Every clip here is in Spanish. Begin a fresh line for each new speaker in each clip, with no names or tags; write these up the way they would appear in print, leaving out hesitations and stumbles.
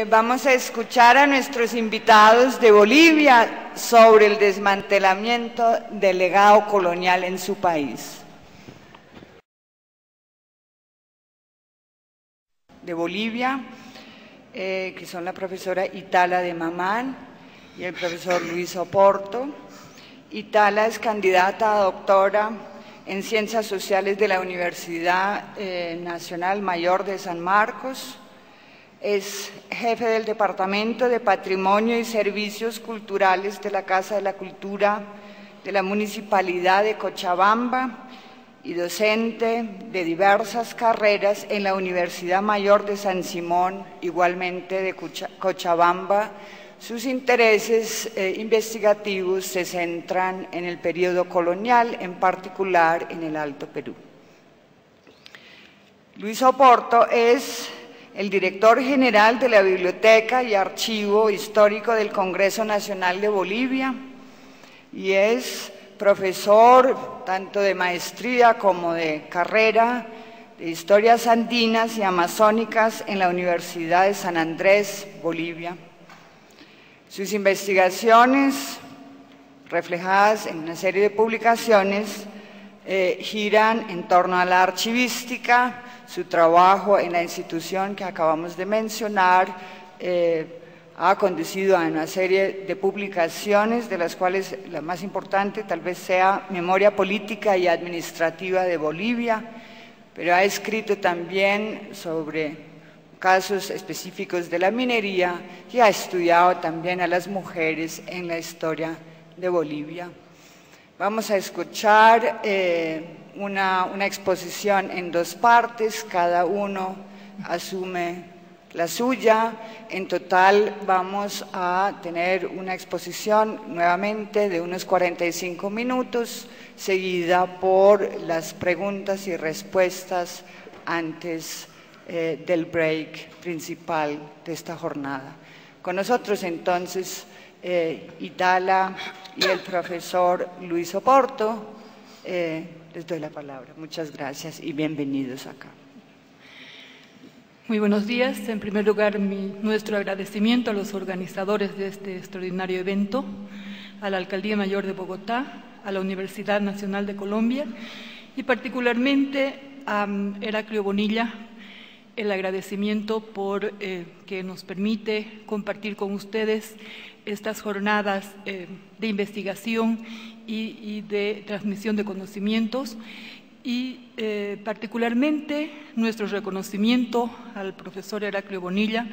Vamos a escuchar a nuestros invitados de Bolivia sobre el desmantelamiento del legado colonial en su país. De Bolivia, que son la profesora Itala de Mamán y el profesor Luis Oporto. Itala es candidata a doctora en Ciencias Sociales de la Universidad Nacional Mayor de San Marcos. Es jefe del Departamento de Patrimonio y Servicios Culturales de la Casa de la Cultura de la Municipalidad de Cochabamba y docente de diversas carreras en la Universidad Mayor de San Simón, igualmente de Cochabamba. Sus intereses investigativos se centran en el periodo colonial, en particular en el Alto Perú. Luis Oporto es el director general de la Biblioteca y Archivo Histórico del Congreso Nacional de Bolivia y es profesor tanto de maestría como de carrera de Historias Andinas y Amazónicas en la Universidad de San Andrés, Bolivia. Sus investigaciones, reflejadas en una serie de publicaciones, giran en torno a la archivística. Su trabajo en la institución que acabamos de mencionar ha conducido a una serie de publicaciones, de las cuales la más importante tal vez sea Memoria Política y Administrativa de Bolivia, pero ha escrito también sobre casos específicos de la minería y ha estudiado también a las mujeres en la historia de Bolivia. Vamos a escuchar una exposición en dos partes, cada uno asume la suya. En total vamos a tener una exposición nuevamente de unos 45 minutos, seguida por las preguntas y respuestas antes del break principal de esta jornada. Con nosotros entonces Itala y el profesor Luis Oporto. Les doy la palabra. Muchas gracias y bienvenidos acá.
Muy buenos días. En primer lugar, nuestro agradecimiento a los organizadores de este extraordinario evento, a la Alcaldía Mayor de Bogotá, a la Universidad Nacional de Colombia y particularmente a Heraclio Bonilla, el agradecimiento por que nos permite compartir con ustedes estas jornadas de investigación y de transmisión de conocimientos y particularmente nuestro reconocimiento al profesor Heraclio Bonilla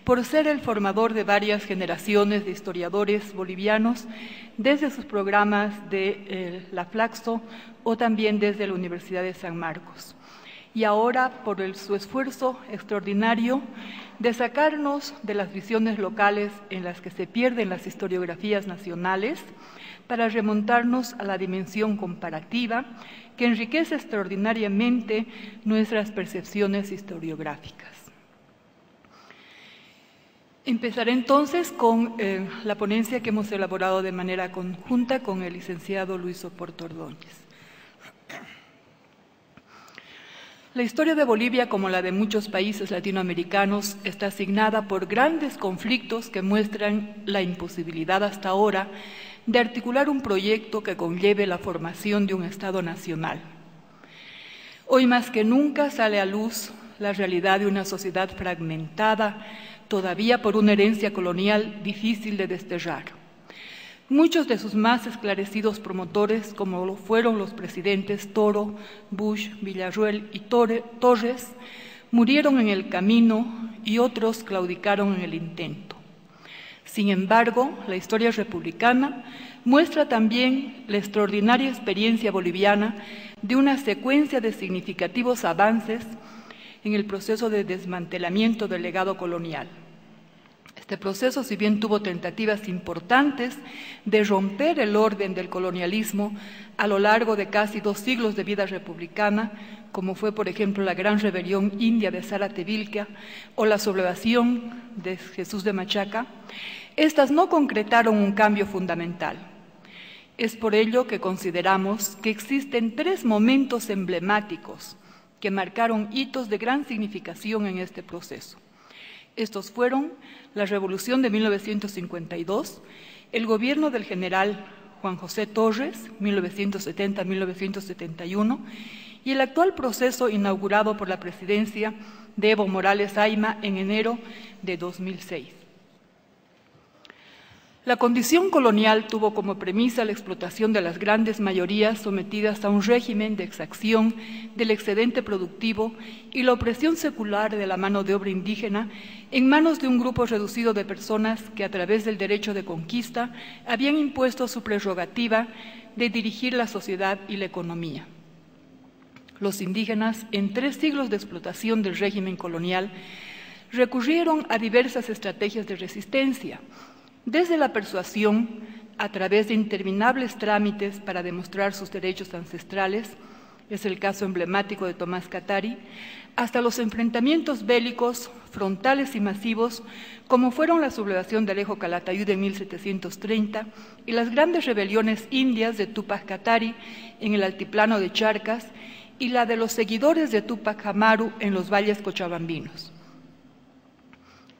por ser el formador de varias generaciones de historiadores bolivianos desde sus programas de la Flaxo o también desde la Universidad de San Marcos. Y ahora por su esfuerzo extraordinario de sacarnos de las visiones locales en las que se pierden las historiografías nacionales para remontarnos a la dimensión comparativa que enriquece extraordinariamente nuestras percepciones historiográficas. Empezaré entonces con la ponencia que hemos elaborado de manera conjunta con el licenciado Luis Oporto Ordóñez. La historia de Bolivia, como la de muchos países latinoamericanos, está asignada por grandes conflictos que muestran la imposibilidad hasta ahora de articular un proyecto que conlleve la formación de un Estado nacional. Hoy más que nunca sale a luz la realidad de una sociedad fragmentada, todavía por una herencia colonial difícil de desterrar. Muchos de sus más esclarecidos promotores, como lo fueron los presidentes Toro, Bush, Villarruel y Torres, murieron en el camino y otros claudicaron en el intento. Sin embargo, la historia republicana muestra también la extraordinaria experiencia boliviana de una secuencia de significativos avances en el proceso de desmantelamiento del legado colonial. Este proceso, si bien tuvo tentativas importantes de romper el orden del colonialismo a lo largo de casi 2 siglos de vida republicana, como fue, por ejemplo, la Gran Rebelión India de Zaratevilca o la sublevación de Jesús de Machaca, estas no concretaron un cambio fundamental. Es por ello que consideramos que existen 3 momentos emblemáticos que marcaron hitos de gran significación en este proceso, Estos fueron la Revolución de 1952, el gobierno del general Juan José Torres, 1970-1971, y el actual proceso inaugurado por la presidencia de Evo Morales Ayma en enero de 2006. La condición colonial tuvo como premisa la explotación de las grandes mayorías sometidas a un régimen de exacción del excedente productivo y la opresión secular de la mano de obra indígena en manos de un grupo reducido de personas que a través del derecho de conquista habían impuesto su prerrogativa de dirigir la sociedad y la economía. Los indígenas, en 3 siglos de explotación del régimen colonial, recurrieron a diversas estrategias de resistencia, desde la persuasión, a través de interminables trámites para demostrar sus derechos ancestrales, es el caso emblemático de Tomás Katari, hasta los enfrentamientos bélicos frontales y masivos, como fueron la sublevación de Alejo Calatayud en 1730 y las grandes rebeliones indias de Túpac Katari en el altiplano de Charcas y la de los seguidores de Túpac Amaru en los valles cochabambinos.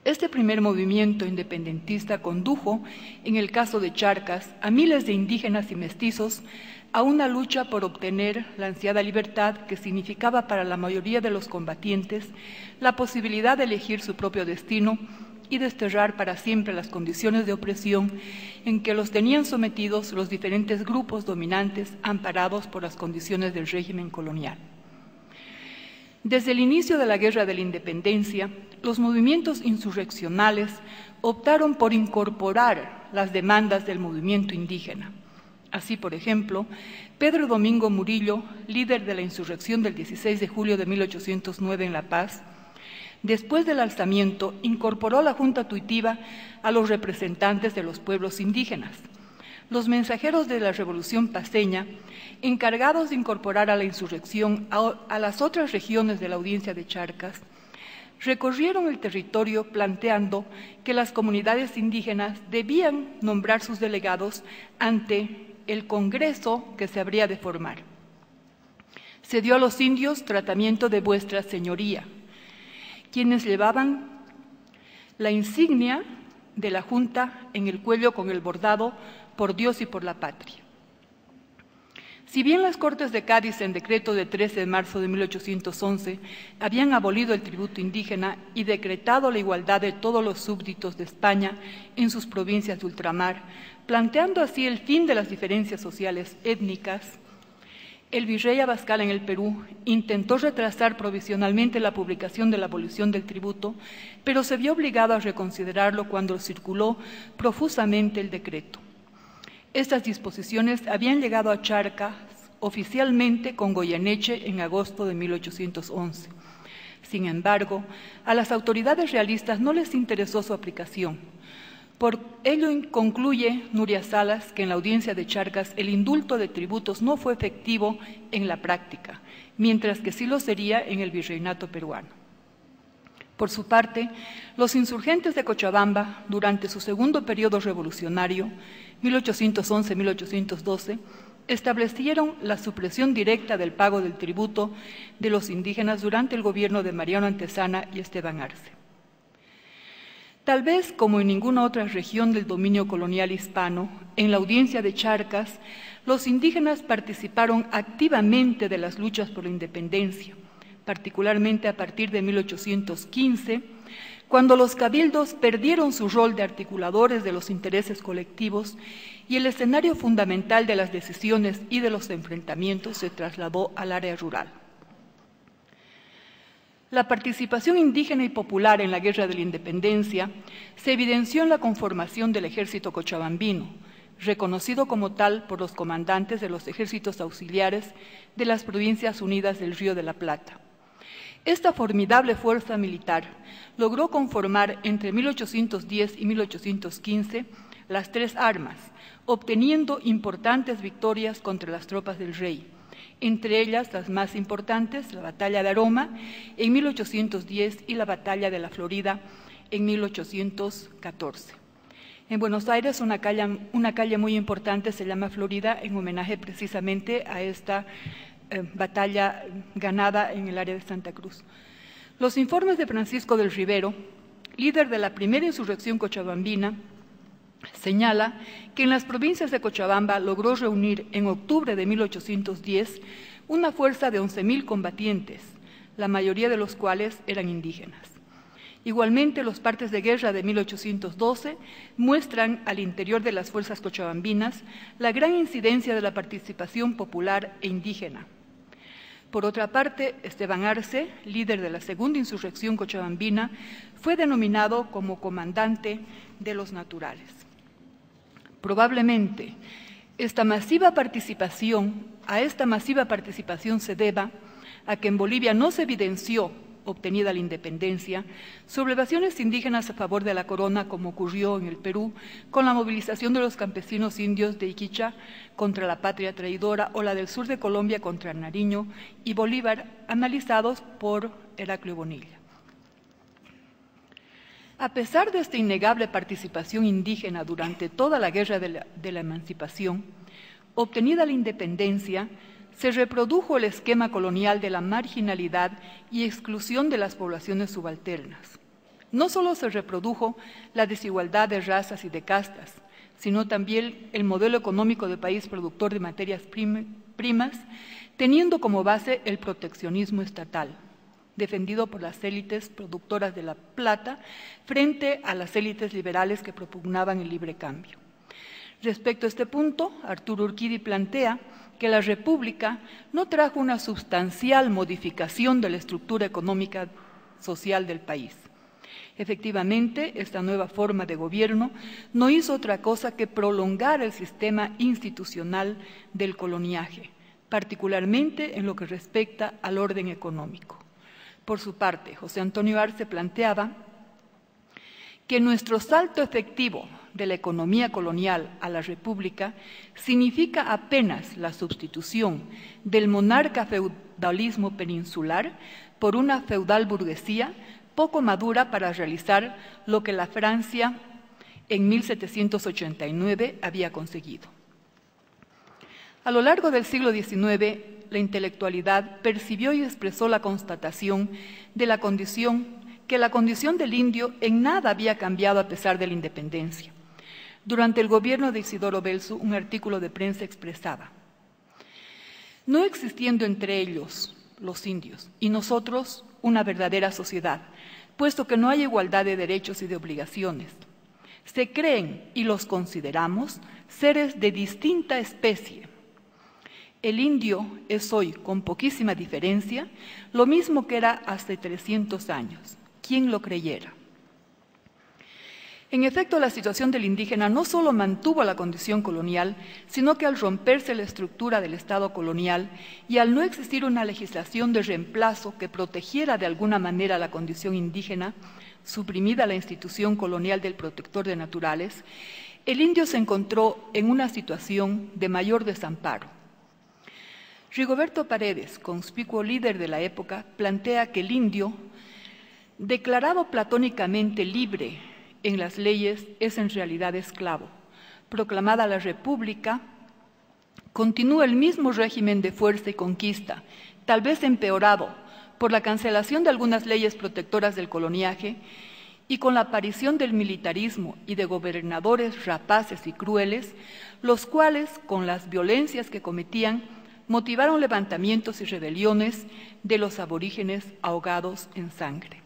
Este primer movimiento independentista condujo, en el caso de Charcas, a miles de indígenas y mestizos a una lucha por obtener la ansiada libertad que significaba para la mayoría de los combatientes la posibilidad de elegir su propio destino y desterrar para siempre las condiciones de opresión en que los tenían sometidos los diferentes grupos dominantes amparados por las condiciones del régimen colonial. Desde el inicio de la Guerra de la Independencia, los movimientos insurreccionales optaron por incorporar las demandas del movimiento indígena. Así, por ejemplo, Pedro Domingo Murillo, líder de la insurrección del 16 de julio de 1809 en La Paz, después del alzamiento, incorporó a la Junta Tuitiva a los representantes de los pueblos indígenas. Los mensajeros de la Revolución Paceña, encargados de incorporar a la insurrección a las otras regiones de la audiencia de Charcas, recorrieron el territorio planteando que las comunidades indígenas debían nombrar sus delegados ante el Congreso que se habría de formar. Se dio a los indios tratamiento de vuestra señoría, quienes llevaban la insignia de la Junta en el cuello con el bordado por Dios y por la patria. Si bien las Cortes de Cádiz, en decreto de 13 de marzo de 1811, habían abolido el tributo indígena y decretado la igualdad de todos los súbditos de España en sus provincias de ultramar, planteando así el fin de las diferencias sociales étnicas, el virrey Abascal en el Perú intentó retrasar provisionalmente la publicación de la abolición del tributo, pero se vio obligado a reconsiderarlo cuando circuló profusamente el decreto. Estas disposiciones habían llegado a Charcas oficialmente con Goyeneche en agosto de 1811. Sin embargo, a las autoridades realistas no les interesó su aplicación. Por ello concluye Nuria Salas que en la audiencia de Charcas el indulto de tributos no fue efectivo en la práctica, mientras que sí lo sería en el virreinato peruano. Por su parte, los insurgentes de Cochabamba, durante su segundo periodo revolucionario, 1811-1812, establecieron la supresión directa del pago del tributo de los indígenas durante el gobierno de Mariano Antezana y Esteban Arce. Tal vez, como en ninguna otra región del dominio colonial hispano, en la audiencia de Charcas, los indígenas participaron activamente de las luchas por la independencia, particularmente a partir de 1815, cuando los cabildos perdieron su rol de articuladores de los intereses colectivos y el escenario fundamental de las decisiones y de los enfrentamientos se trasladó al área rural. La participación indígena y popular en la Guerra de la Independencia se evidenció en la conformación del ejército cochabambino, reconocido como tal por los comandantes de los ejércitos auxiliares de las Provincias Unidas del Río de la Plata. Esta formidable fuerza militar logró conformar entre 1810 y 1815 las tres armas, obteniendo importantes victorias contra las tropas del rey, entre ellas las más importantes, la Batalla de Aroma en 1810 y la Batalla de la Florida en 1814. En Buenos Aires una calle muy importante se llama Florida en homenaje precisamente a esta batalla ganada en el área de Santa Cruz. Los informes de Francisco del Rivero, líder de la primera insurrección cochabambina, señala que en las provincias de Cochabamba logró reunir en octubre de 1810 una fuerza de 11.000 combatientes, la mayoría de los cuales eran indígenas. Igualmente, los partes de guerra de 1812 muestran al interior de las fuerzas cochabambinas la gran incidencia de la participación popular e indígena. Por otra parte, Esteban Arce, líder de la segunda insurrección cochabambina, fue denominado como comandante de los naturales. Probablemente, a esta masiva participación se deba a que en Bolivia no se evidenció, obtenida la independencia, sublevaciones indígenas a favor de la corona, como ocurrió en el Perú con la movilización de los campesinos indios de Iquicha contra la patria traidora, o la del sur de Colombia contra Nariño y Bolívar, analizados por Heraclio Bonilla. A pesar de esta innegable participación indígena durante toda la guerra de la emancipación, obtenida la independencia, se reprodujo el esquema colonial de la marginalidad y exclusión de las poblaciones subalternas. No solo se reprodujo la desigualdad de razas y de castas, sino también el modelo económico de país productor de materias primas, teniendo como base el proteccionismo estatal, defendido por las élites productoras de la plata frente a las élites liberales que propugnaban el libre cambio. Respecto a este punto, Arturo Urquidi plantea que la República no trajo una sustancial modificación de la estructura económica social del país. Efectivamente, esta nueva forma de gobierno no hizo otra cosa que prolongar el sistema institucional del coloniaje, particularmente en lo que respecta al orden económico. Por su parte, José Antonio Arce planteaba que nuestro salto efectivo de la economía colonial a la República significa apenas la sustitución del monarca feudalismo peninsular por una feudal burguesía poco madura para realizar lo que la Francia en 1789 había conseguido. A lo largo del siglo XIX, la intelectualidad percibió y expresó la constatación de que la condición del indio en nada había cambiado a pesar de la independencia. Durante el gobierno de Isidoro Belzu, un artículo de prensa expresaba: no existiendo entre ellos, los indios, y nosotros una verdadera sociedad, puesto que no hay igualdad de derechos y de obligaciones, se creen y los consideramos seres de distinta especie. El indio es hoy, con poquísima diferencia, lo mismo que era hace 300 años. ¿Quién lo creyera? En efecto, la situación del indígena no solo mantuvo la condición colonial, sino que al romperse la estructura del Estado colonial y al no existir una legislación de reemplazo que protegiera de alguna manera la condición indígena, suprimida la institución colonial del protector de naturales, el indio se encontró en una situación de mayor desamparo. Rigoberto Paredes, conspicuo líder de la época, plantea que el indio, declarado platónicamente libre en las leyes, es en realidad esclavo. Proclamada la República, continúa el mismo régimen de fuerza y conquista, tal vez empeorado por la cancelación de algunas leyes protectoras del coloniaje y con la aparición del militarismo y de gobernadores rapaces y crueles, los cuales, con las violencias que cometían, motivaron levantamientos y rebeliones de los aborígenes ahogados en sangre.